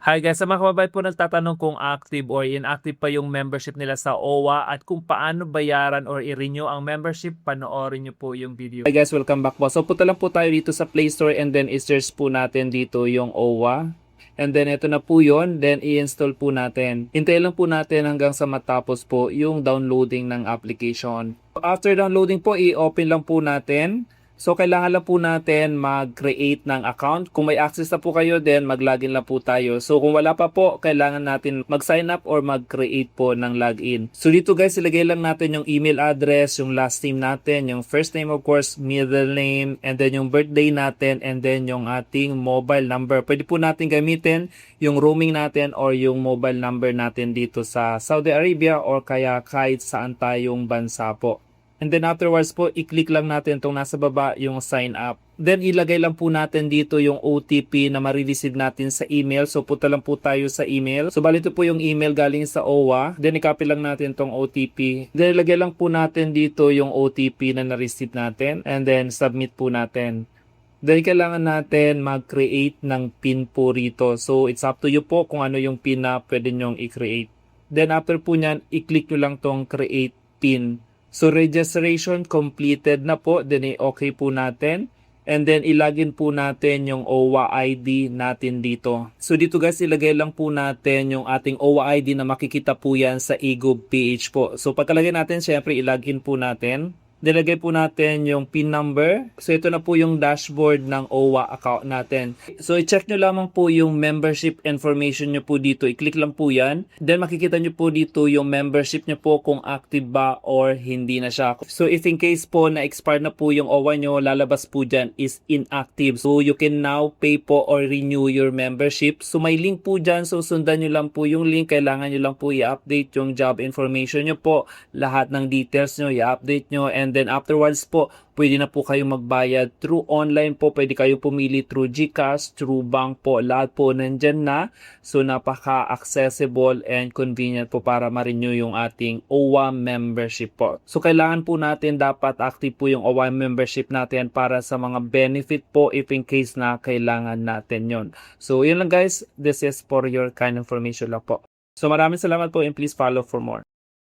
Hi guys, sa mga kababayan po nagtatanong kung active or inactive pa yung membership nila sa OWA at kung paano bayaran or i-renew ang membership, panoorin nyo po yung video. Hi guys, welcome back po. So punta lang po tayo dito sa Play Store and then i-search po natin dito yung OWA. And then ito na po yun, then i-install po natin. Hintayin lang po natin hanggang sa matapos po yung downloading ng application. After downloading po, i-open lang po natin. So, kailangan lang po natin mag-create ng account. Kung may access na po kayo, then mag-login lang po tayo. So, kung wala pa po, kailangan natin mag-sign up or mag-create po ng login. So, dito guys, ilagay lang natin yung email address, yung last name natin, yung first name of course, middle name, and then yung birthday natin, and then yung ating mobile number. Pwede po natin gamitin yung roaming natin or yung mobile number natin dito sa Saudi Arabia or kaya kahit saan tayong bansa po. And then afterwards po, i-click lang natin itong nasa baba yung sign up. Then ilagay lang po natin dito yung OTP na marireceive natin sa email. So punta lang po tayo sa email. So bali ito po yung email galing sa OWA. Then i-copy lang natin itong OTP. Then ilagay lang po natin dito yung OTP na na-receive natin. And then submit po natin. Then kailangan natin mag-create ng PIN po rito. So it's up to you po kung ano yung PIN na pwede nyong i-create. Then after po nyan, i-click nyo lang tong create PIN. So registration completed na po, then i-okay po natin. And then ilagin po natin yung OWA ID natin dito. So dito guys, ilagay lang po natin yung ating OWA ID na makikita po yan sa eGov.ph po. So pagkalagay natin, syempre ilagin po natin. Nilagay po natin yung PIN number. So ito na po yung dashboard ng OWA account natin. So i-check nyo lamang po yung membership information nyo po dito. I-click lang po yan. Then makikita nyo po dito yung membership nyo po kung active ba or hindi na siya. So if in case po na expire na po yung OWA nyo, lalabas po dyan is inactive. So you can now pay po or renew your membership. So may link po dyan. So sundan nyo lang po yung link. Kailangan nyo lang po i-update yung job information nyo po. Lahat ng details nyo i-update nyo. And then afterwards po, pwede na po kayo magbayad through online po. Pwede kayo pumili through GCash, through bank po. Lahat po nandyan na. So napaka-accessible and convenient po para ma-renew yung ating OWA membership po. So kailangan po natin dapat active po yung OWA membership natin para sa mga benefit po if in case na kailangan natin yon. So yun lang guys. This is for your kind information lang po. So maraming salamat po and please follow for more.